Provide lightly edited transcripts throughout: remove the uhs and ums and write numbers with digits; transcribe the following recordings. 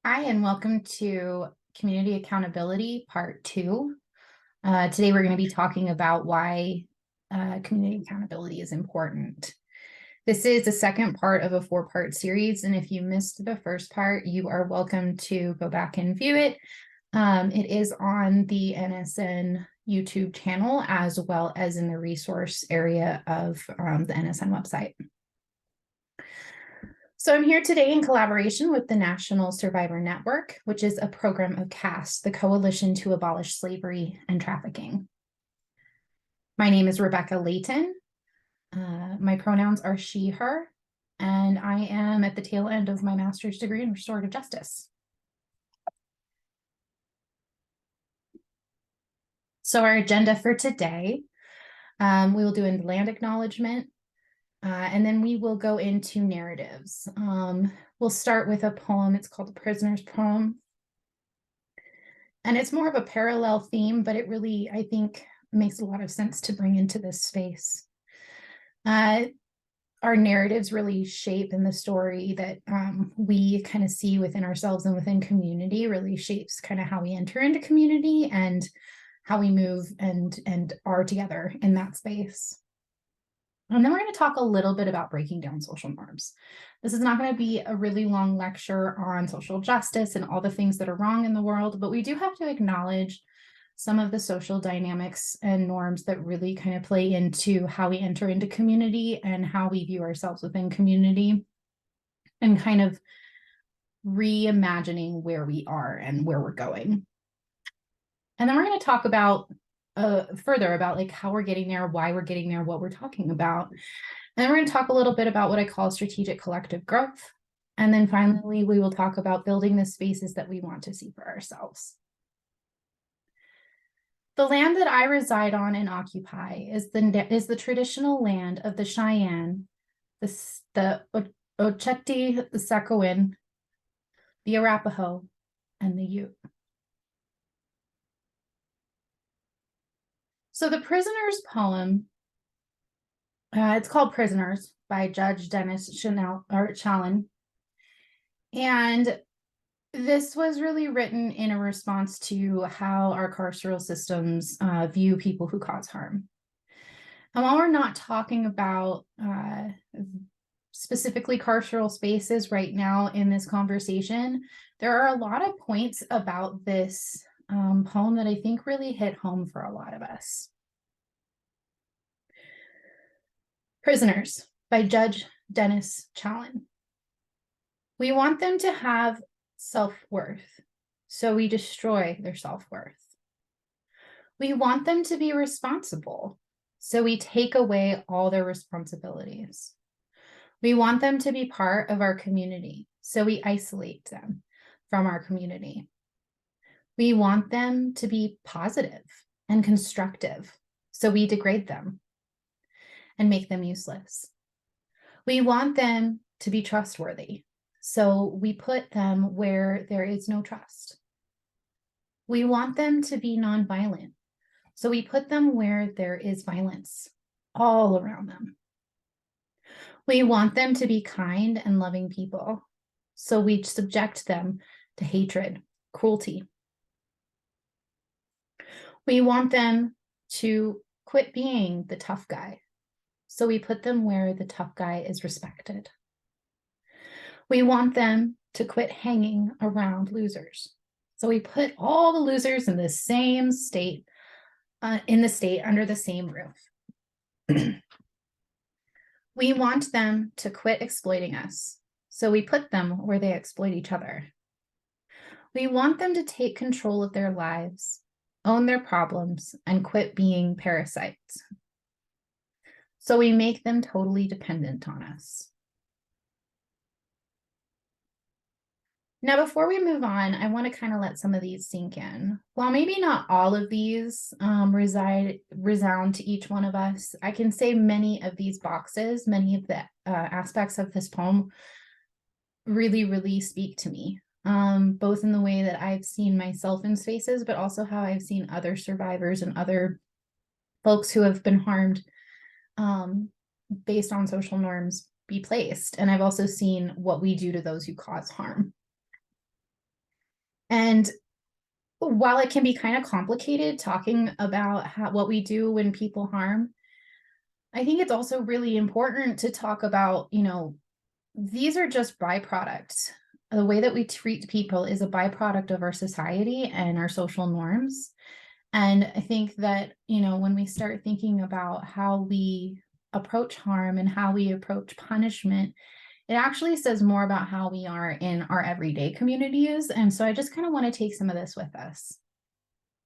Hi, and welcome to Community Accountability Part 2. Today, we're going to be talking about why community accountability is important. This is the second part of a 4-part series, and if you missed the first part, you are welcome to go back and view it. It is on the NSN YouTube channel, as well as in the resource area of the NSN website. So I'm here today in collaboration with the National Survivor Network, which is a program of CAST, the Coalition to Abolish Slavery and Trafficking. My name is Rebekah Layton. My pronouns are she, her, and I am at the tail end of my master's degree in restorative justice. So our agenda for today, we will do a land acknowledgement, and then we will go into narratives. We'll start with a poem. It's called The Prisoner's Poem. And it's more of a parallel theme, but it really, I think, makes a lot of sense to bring into this space. Our narratives really shape, in the story that we kind of see within ourselves and within community really shapes kind of how we enter into community and how we move and are together in that space. And then we're going to talk a little bit about breaking down social norms. This is not going to be a really long lecture on social justice and all the things that are wrong in the world, but we do have to acknowledge some of the social dynamics and norms that really kind of play into how we enter into community and how we view ourselves within community, and kind of reimagining where we are and where we're going. And then we're going to talk about further about like how we're getting there, why we're getting there, what we're talking about. And then we're going to talk a little bit about what I call strategic collective growth. And then finally, we will talk about building the spaces that we want to see for ourselves. The land that I reside on and occupy is the traditional land of the Cheyenne, the Ocheti, the Sakowin, the Arapaho, and the Ute. So the Prisoner's Poem, it's called Prisoners by Judge Dennis Challen. And this was really written in a response to how our carceral systems view people who cause harm. And while we're not talking about specifically carceral spaces right now in this conversation, there are a lot of points about this poem that I think really hit home for a lot of us. Prisoners by Judge Dennis Challen. We want them to have self-worth, so we destroy their self-worth. We want them to be responsible, so we take away all their responsibilities. We want them to be part of our community, so we isolate them from our community. We want them to be positive and constructive, so we degrade them and make them useless. We want them to be trustworthy, so we put them where there is no trust. We want them to be nonviolent, so we put them where there is violence all around them. We want them to be kind and loving people, so we subject them to hatred, cruelty. We want them to quit being the tough guy, so we put them where the tough guy is respected. We want them to quit hanging around losers, so we put all the losers in the same state, under the same roof. We want them to quit exploiting us, so we put them where they exploit each other. We want them to take control of their lives, own their problems, and quit being parasites, so we make them totally dependent on us. Now, before we move on, I want to kind of let some of these sink in. While maybe not all of these resound to each one of us, I can say many of these boxes, many of the aspects of this poem really, really speak to me, both in the way that I've seen myself in spaces, but also how I've seen other survivors and other folks who have been harmed based on social norms be placed. And I've also seen what we do to those who cause harm. And while it can be kind of complicated talking about what we do when people harm, I think it's also really important to talk about, these are just byproducts. The way that we treat people is a byproduct of our society and our social norms. And I think that, when we start thinking about how we approach harm and how we approach punishment, it actually says more about how we are in our everyday communities. And so I just kind of want to take some of this with us.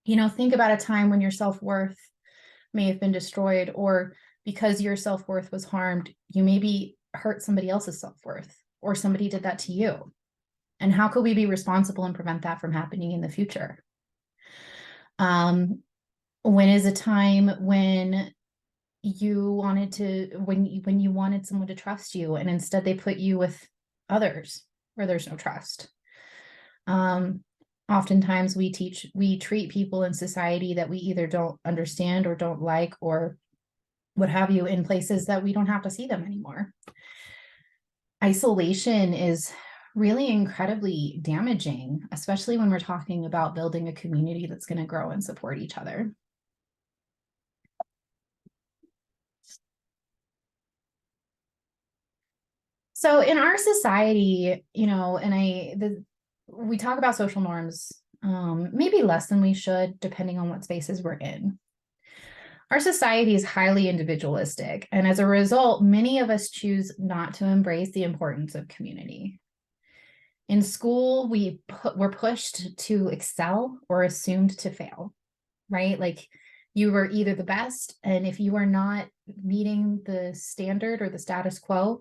Think about a time when your self-worth may have been destroyed, or because your self-worth was harmed, you maybe hurt somebody else's self-worth, or somebody did that to you. And how could we be responsible and prevent that from happening in the future? When is a time when you wanted someone to trust you, and instead they put you with others where there's no trust? Oftentimes we treat people in society that we either don't understand or don't like, or what have you, in places that we don't have to see them anymore. Isolation is really incredibly damaging, especially when we're talking about building a community that's going to grow and support each other. So in our society, we talk about social norms, maybe less than we should, depending on what spaces we're in. Our society is highly individualistic, and as a result, many of us choose not to embrace the importance of community. In school, we're pushed to excel or assumed to fail, right? Like, you were either the best, and if you are not meeting the standard or the status quo,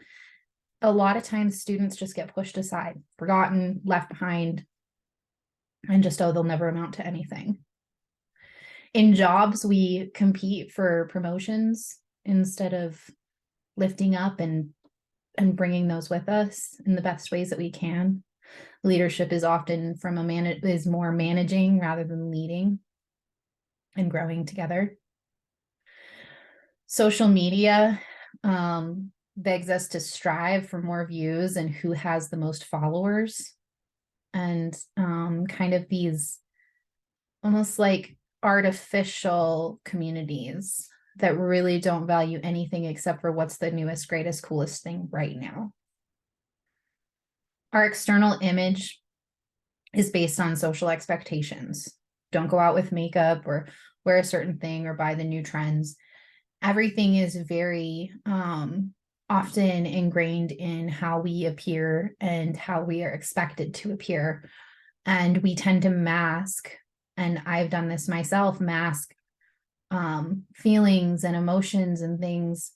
a lot of times students just get pushed aside, forgotten, left behind, and just, they'll never amount to anything. In jobs, we compete for promotions instead of lifting up and bringing those with us in the best ways that we can. Leadership is often is more managing rather than leading and growing together. Social media begs us to strive for more views and who has the most followers, and kind of these almost like artificial communities that really don't value anything except for what's the newest, greatest, coolest thing right now. Our external image is based on social expectations. Don't go out with makeup, or wear a certain thing, or buy the new trends. Everything is very often ingrained in how we appear and how we are expected to appear. And we tend to mask, and I've done this myself, mask feelings and emotions and things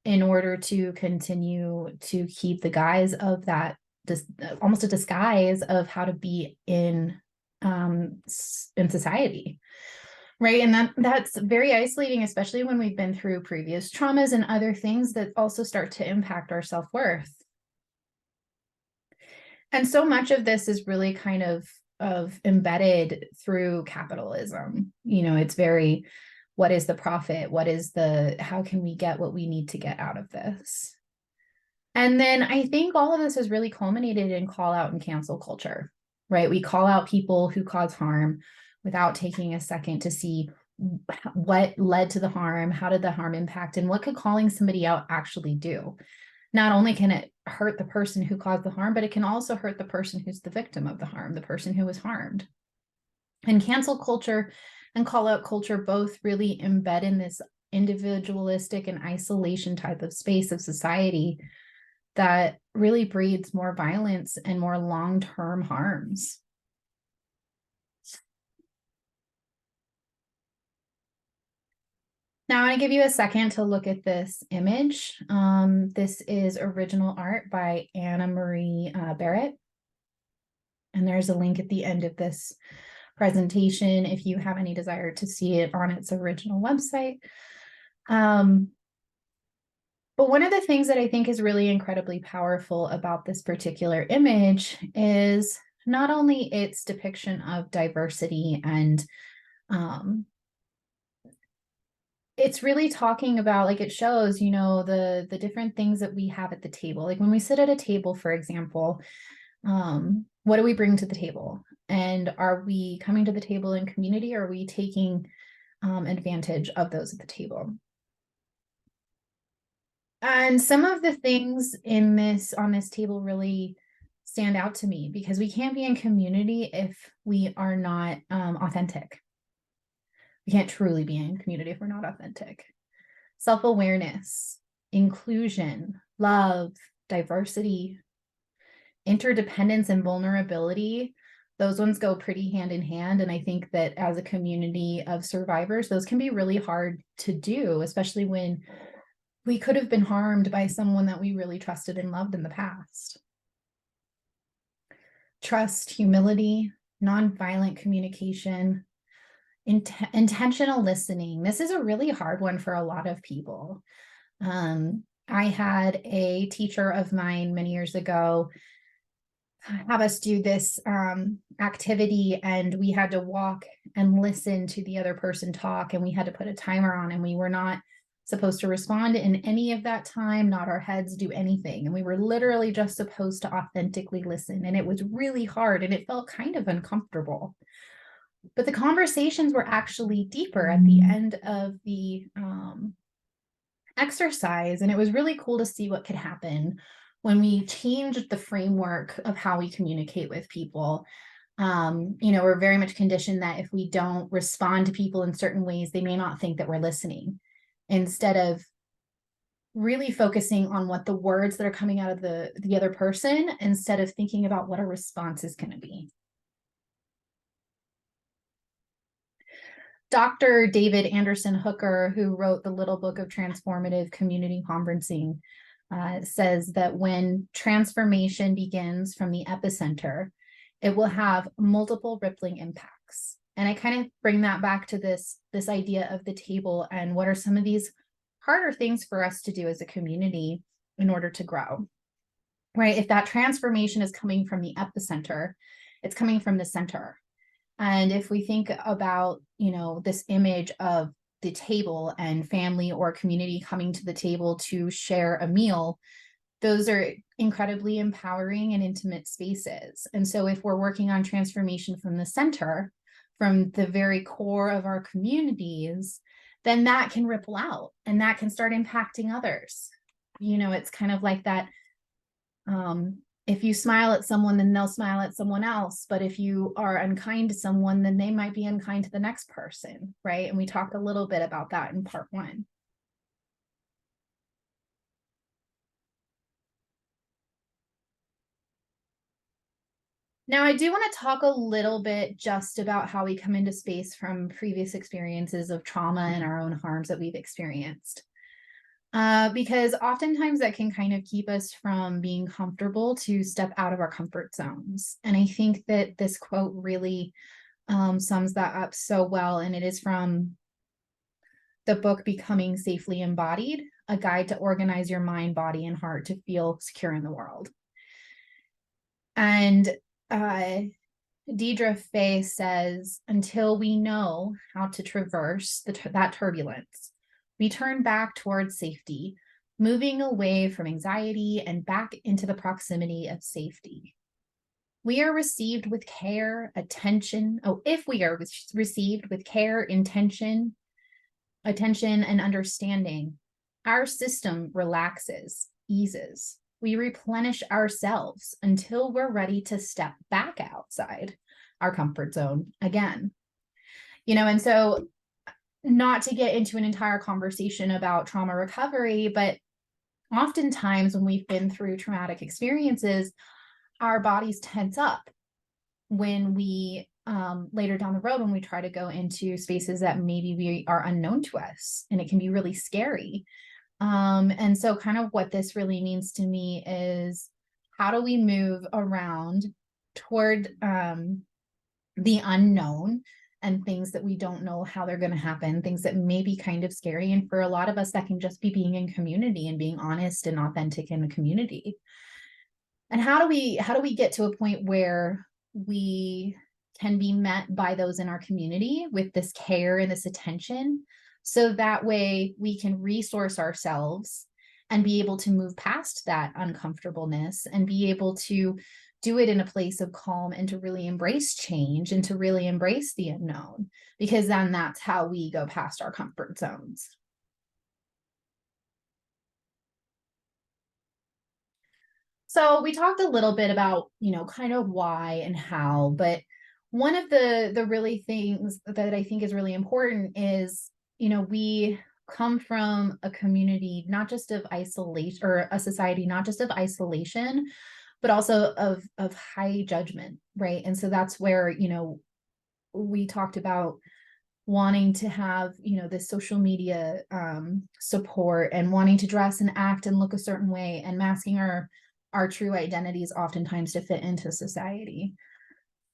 in order to continue to keep the guise of that, almost a disguise of how to be in society, right? And that's very isolating, especially when we've been through previous traumas and other things that also start to impact our self-worth. And so much of this is really kind of embedded through capitalism. It's very, what is the profit? How can we get what we need to get out of this? And then I think all of this is really culminated in call out and cancel culture, right? We call out people who cause harm without taking a second to see what led to the harm, how did the harm impact, and what could calling somebody out actually do? Not only can it hurt the person who caused the harm, but it can also hurt the person who's the victim of the harm, the person who was harmed. And cancel culture and call out culture both really embed in this individualistic and isolation type of space of society that really breeds more violence and more long-term harms. Now, I want to give you a second to look at this image. This is original art by Anna Marie Barrett. And there's a link at the end of this presentation if you have any desire to see it on its original website. But one of the things that I think is really incredibly powerful about this particular image is not only its depiction of diversity, and it's really talking about, like, it shows, the different things that we have at the table. Like when we sit at a table, for example, what do we bring to the table? And are we coming to the table in community, or are we taking advantage of those at the table? And some of the things on this table really stand out to me, because we can't be in community if we are not authentic. We can't truly be in community if we're not authentic. Self-awareness, inclusion, love, diversity, interdependence, and vulnerability, those ones go pretty hand in hand. And I think that as a community of survivors, those can be really hard to do, especially when we could have been harmed by someone that we really trusted and loved in the past. Trust, humility, nonviolent communication, intentional listening. This is a really hard one for a lot of people. I had a teacher of mine many years ago have us do this activity, and we had to walk and listen to the other person talk, and we had to put a timer on, and we were not supposed to respond in any of that time, not our heads do anything. And we were literally just supposed to authentically listen. And it was really hard, and it felt kind of uncomfortable. But the conversations were actually deeper at the end of the exercise. And it was really cool to see what could happen when we changed the framework of how we communicate with people. We're very much conditioned that if we don't respond to people in certain ways, they may not think that we're listening, instead of really focusing on what the words that are coming out of the other person, instead of thinking about what our response is going to be. Dr. David Anderson Hooker, who wrote the Little Book of Transformative Community Conferencing, says that when transformation begins from the epicenter, it will have multiple rippling impacts. And I kind of bring that back to this idea of the table, and what are some of these harder things for us to do as a community in order to grow, right? If that transformation is coming from the epicenter, it's coming from the center. And if we think about, this image of the table and family or community coming to the table to share a meal, those are incredibly empowering and intimate spaces. And so if we're working on transformation from the center, from the very core of our communities, then that can ripple out and that can start impacting others. It's kind of like that. If you smile at someone, then they'll smile at someone else. But if you are unkind to someone, then they might be unkind to the next person, right? And we talked a little bit about that in part 1. Now, I do want to talk a little bit just about how we come into space from previous experiences of trauma and our own harms that we've experienced. Because oftentimes that can kind of keep us from being comfortable to step out of our comfort zones. And I think that this quote really sums that up so well. And it is from the book, Becoming Safely Embodied, a guide to organize your mind, body, and heart to feel secure in the world. And Deidre Fay says, until we know how to traverse that turbulence, we turn back towards safety, moving away from anxiety and back into the proximity of safety. We are received with care, attention. If we are received with care, attention, and understanding, our system relaxes, eases. We replenish ourselves until we're ready to step back outside our comfort zone again. And so, not to get into an entire conversation about trauma recovery, but oftentimes when we've been through traumatic experiences, our bodies tense up when we later down the road, when we try to go into spaces that maybe we are unknown to us, and it can be really scary. And so kind of what this really means to me is, how do we move around toward the unknown and things that we don't know how they're going to happen, things that may be kind of scary. And for a lot of us, that can just be being in community and being honest and authentic in the community. And how do we get to a point where we can be met by those in our community with this care and this attention, so that way we can resource ourselves and be able to move past that uncomfortableness and be able to do it in a place of calm and to really embrace change and to really embrace the unknown, because then that's how we go past our comfort zones. So we talked a little bit about, kind of why and how, but one of the really things that I think is really important is, we come from a community, not just of isolation, or a society, not just of isolation, but also of high judgment, right? And so that's where, we talked about wanting to have, this social media support and wanting to dress and act and look a certain way and masking our true identities oftentimes to fit into society.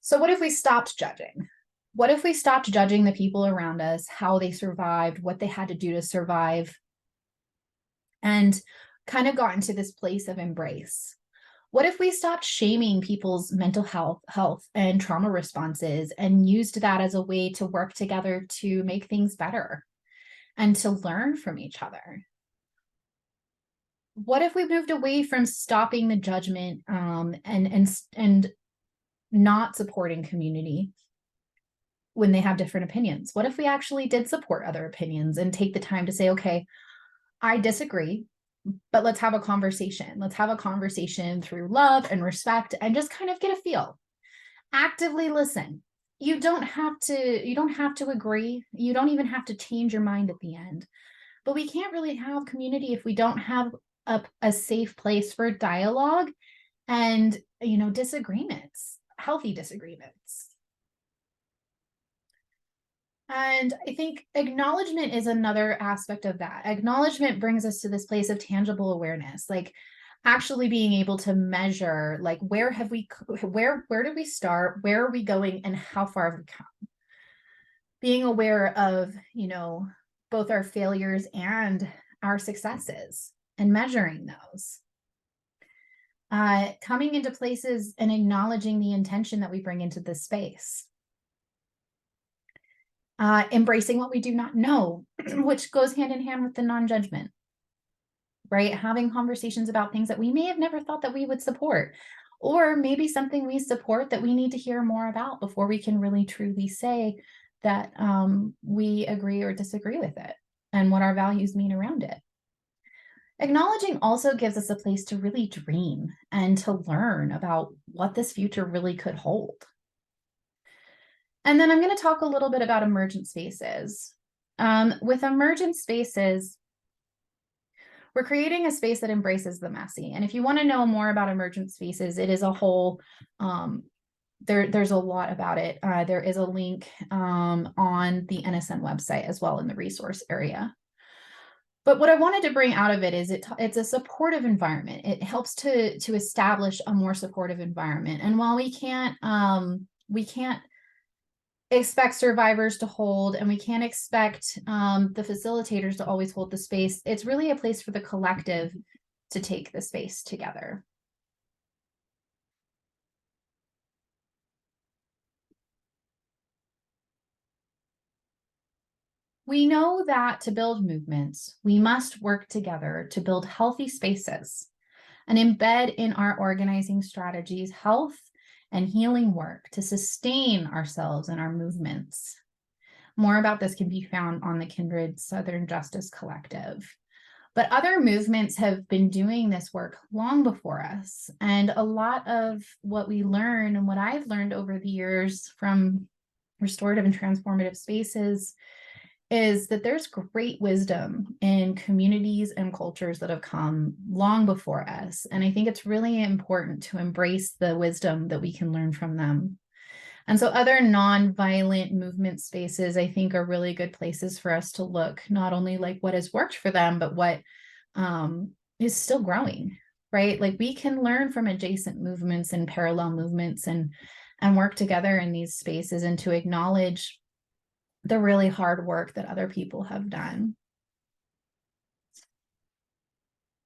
So what if we stopped judging? What if we stopped judging the people around us, how they survived, what they had to do to survive, and kind of got into this place of embrace? What if we stopped shaming people's mental health and trauma responses and used that as a way to work together to make things better and to learn from each other? What if we moved away from stopping the judgment and not supporting community when they have different opinions? What if we actually did support other opinions and take the time to say, okay, I disagree, but let's have a conversation. Let's have a conversation through love and respect and just kind of get a feel. Actively listen. You don't have to agree. You don't even have to change your mind at the end. But we can't really have community if we don't have a safe place for dialogue and, disagreements, healthy disagreements. And I think acknowledgement is another aspect of that. Acknowledgement brings us to this place of tangible awareness, like actually being able to measure, like, where did we start? Where are we going? And how far have we come? Being aware of, both our failures and our successes and measuring those. Coming into places and acknowledging the intention that we bring into this space. Embracing what we do not know, which goes hand in hand with the non-judgment, right? Having conversations about things that we may have never thought that we would support, or maybe something we support that we need to hear more about before we can really truly say that we agree or disagree with it and what our values mean around it. Acknowledging also gives us a place to really dream and to learn about what this future really could hold. And then I'm going to talk a little bit about emergent spaces. With emergent spaces, we're creating a space that embraces the messy. And if you want to know more about emergent spaces, it is a whole, there's a lot about it. There is a link on the NSN website as well in the resource area. But what I wanted to bring out of it is it's a supportive environment. It helps to establish a more supportive environment. And while we can't expect survivors to hold, and we can't expect the facilitators to always hold the space, it's really a place for the collective to take the space together. We know that to build movements, we must work together to build healthy spaces and embed in our organizing strategies health and healing work to sustain ourselves and our movements. More about this can be found on the Kindred Southern Justice Collective. But other movements have been doing this work long before us. And a lot of what we learn and what I've learned over the years from restorative and transformative spaces is that there's great wisdom in communities and cultures that have come long before us. And I think it's really important to embrace the wisdom that we can learn from them. And so other non-violent movement spaces, I think, are really good places for us to look, not only like what has worked for them, but what is still growing, right? Like we can learn from adjacent movements and parallel movements and work together in these spaces and to acknowledge the really hard work that other people have done.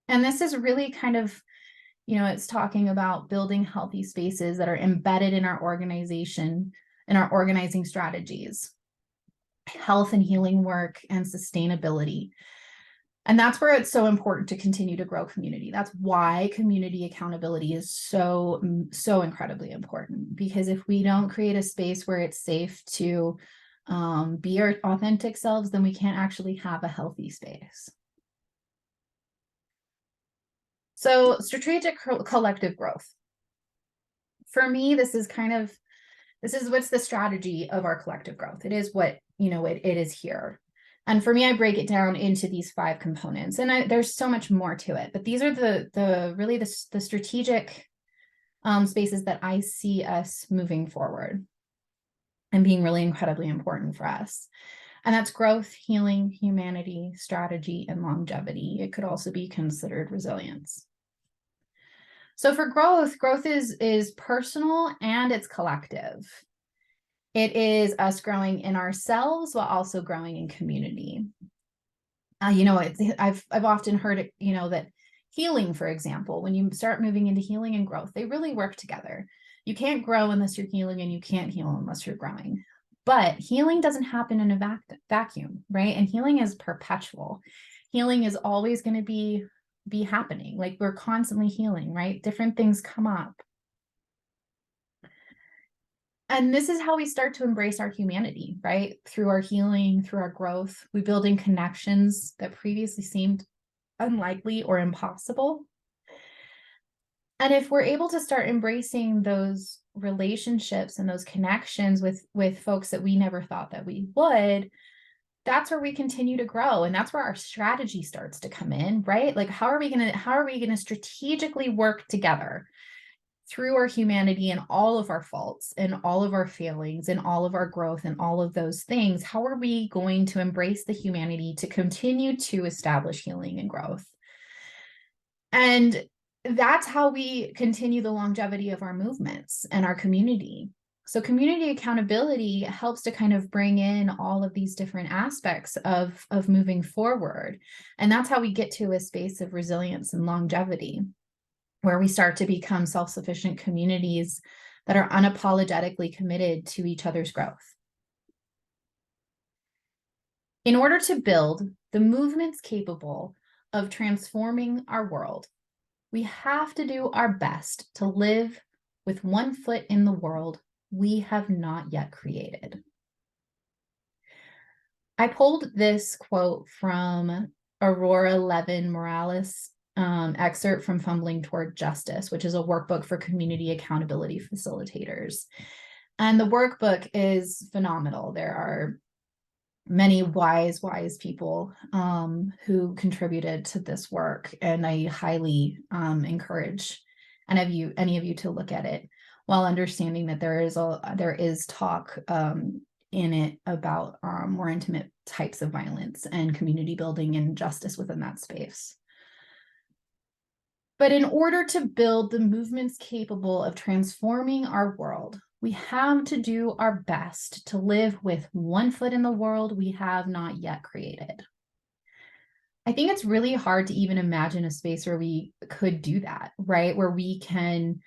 And this is really kind of, it's talking about building healthy spaces that are embedded in our organization, in our organizing strategies, health and healing work, and sustainability. And that's where it's so important to continue to grow community. That's why community accountability is so incredibly important, because if we don't create a space where it's safe to be our authentic selves, then we can't actually have a healthy space. So strategic collective growth. For me, this is what's the strategy of our collective growth. It is what, it is here. And for me, I break it down into these 5 components, and there's so much more to it, but these are the strategic spaces that I see us moving forward and being really incredibly important for us. And that's growth, healing, humanity, strategy, and longevity. It could also be considered resilience. So for growth is personal and it's collective. It is us growing in ourselves while also growing in community. I've often heard it, that healing, for example, when you start moving into healing and growth, they really work together. You can't grow unless you're healing, and you can't heal unless you're growing. But healing doesn't happen in a vacuum, right? And healing is perpetual. Healing is always going to be happening. Like, we're constantly healing, right? Different things come up. And this is how we start to embrace our humanity, right? Through our healing, through our growth, we build in connections that previously seemed unlikely or impossible. And if we're able to start embracing those relationships and those connections with folks that we never thought that we would, that's where we continue to grow. And that's where our strategy starts to come in, right? Like, how are we going to strategically work together through our humanity and all of our faults and all of our failings and all of our growth and all of those things? How are we going to embrace the humanity to continue to establish healing and growth? And that's how we continue the longevity of our movements and our community. So community accountability helps to kind of bring in all of these different aspects of moving forward. And that's how we get to a space of resilience and longevity, where we start to become self-sufficient communities that are unapologetically committed to each other's growth. In order to build the movements capable of transforming our world, we have to do our best to live with one foot in the world we have not yet created. I pulled this quote from Aurora Levin Morales' excerpt from Fumbling Toward Justice, which is a workbook for community accountability facilitators. And the workbook is phenomenal. There are many wise people who contributed to this work, and I highly encourage any of you to look at it, while understanding that there is talk in it about more intimate types of violence and community building and justice within that space. But in order to build the movements capable of transforming our world, we have to do our best to live with one foot in the world we have not yet created. I think it's really hard to even imagine a space where we could do that, right? Where we can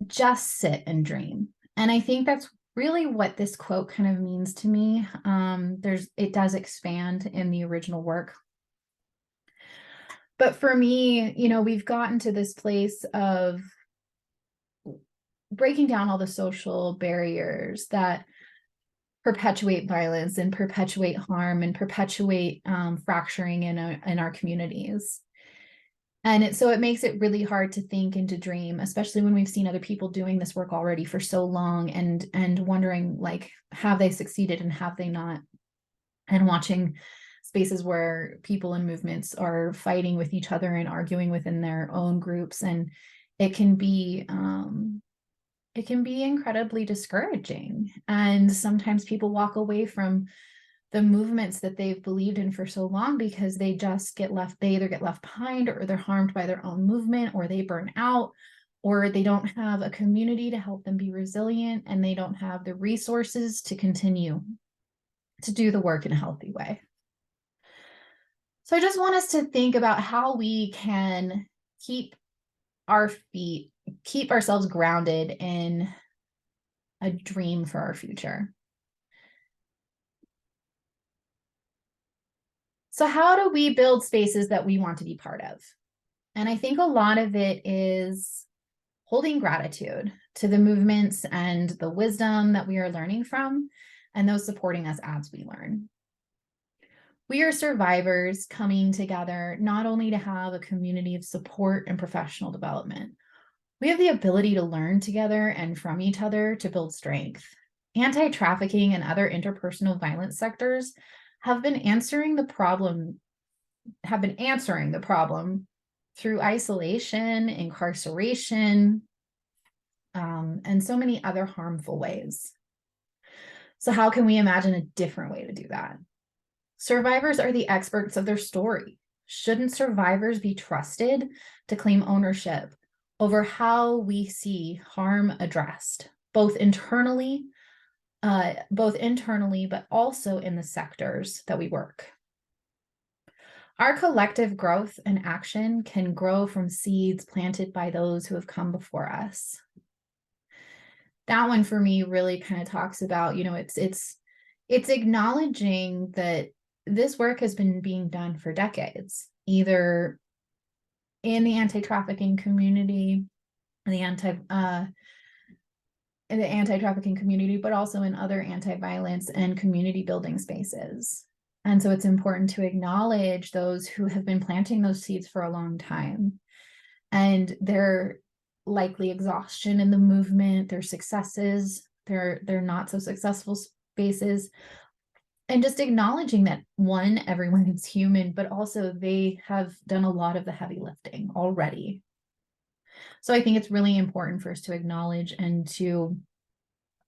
just sit and dream. And I think that's really what this quote kind of means to me. It does expand in the original work. But for me, we've gotten to this place of breaking down all the social barriers that perpetuate violence and perpetuate harm and perpetuate fracturing in our communities. And so it makes it really hard to think and to dream, especially when we've seen other people doing this work already for so long, and wondering, like, have they succeeded and have they not? And watching spaces where people and movements are fighting with each other and arguing within their own groups. And it can be incredibly discouraging. And sometimes people walk away from the movements that they've believed in for so long because they either get left behind, or they're harmed by their own movement, or they burn out, or they don't have a community to help them be resilient, and they don't have the resources to continue to do the work in a healthy way. So I just want us to think about how we can keep ourselves grounded in a dream for our future. So how do we build spaces that we want to be part of? And I think a lot of it is holding gratitude to the movements and the wisdom that we are learning from, and those supporting us as we learn. We are survivors coming together not only to have a community of support and professional development. We have the ability to learn together and from each other to build strength. Anti-trafficking and other interpersonal violence sectors have been answering the problem through isolation, incarceration, and so many other harmful ways. So how can we imagine a different way to do that? Survivors are the experts of their story. Shouldn't survivors be trusted to claim ownership over how we see harm addressed, both internally, but also in the sectors that we work? Our collective growth and action can grow from seeds planted by those who have come before us. That one for me really kind of talks about, it's acknowledging that this work has been being done for decades, either in the anti-trafficking community, the anti-trafficking community, but also in other anti-violence and community building spaces. And so it's important to acknowledge those who have been planting those seeds for a long time, and their likely exhaustion in the movement, their successes, their not so successful spaces, and just acknowledging that, one, everyone is human, but also they have done a lot of the heavy lifting already. So I think it's really important for us to acknowledge and to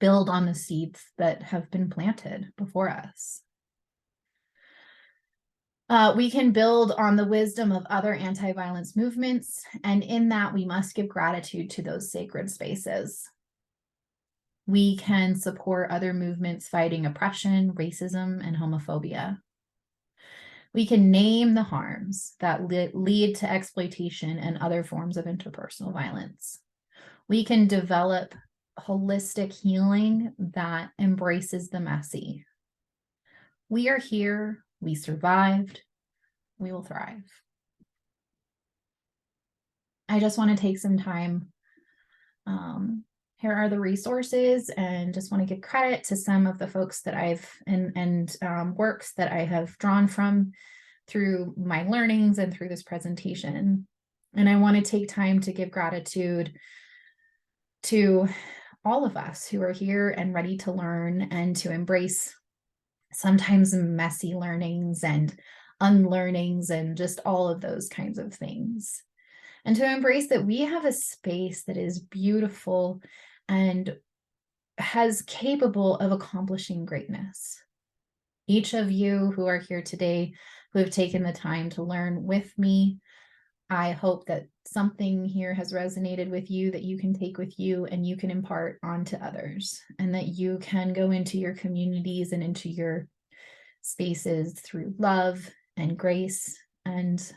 build on the seeds that have been planted before us. We can build on the wisdom of other anti-violence movements, and in that we must give gratitude to those sacred spaces. We can support other movements fighting oppression, racism, and homophobia. We can name the harms that lead to exploitation and other forms of interpersonal violence. We can develop holistic healing that embraces the messy. We are here. We survived. We will thrive. I just want to take some time. Here are the resources, and just want to give credit to some of the folks that I've and works that I have drawn from through my learnings and through this presentation. And I want to take time to give gratitude to all of us who are here and ready to learn and to embrace sometimes messy learnings and unlearnings and just all of those kinds of things. And to embrace that we have a space that is beautiful and capable of accomplishing greatness. Each of you who are here today, who have taken the time to learn with me, I hope that something here has resonated with you that you can take with you and you can impart onto others, and that you can go into your communities and into your spaces through love and grace, and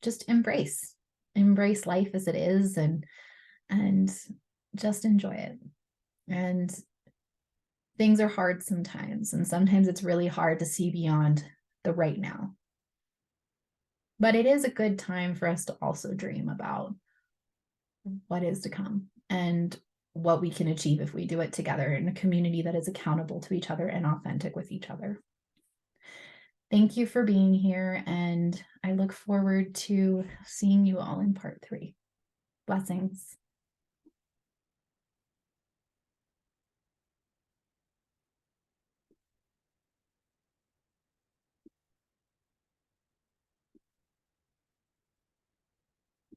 just embrace life as it is, and just enjoy it. And things are hard sometimes, and sometimes it's really hard to see beyond the right now. But it is a good time for us to also dream about what is to come and what we can achieve if we do it together in a community that is accountable to each other and authentic with each other. Thank you for being here, and I look forward to seeing you all in part 3. Blessings.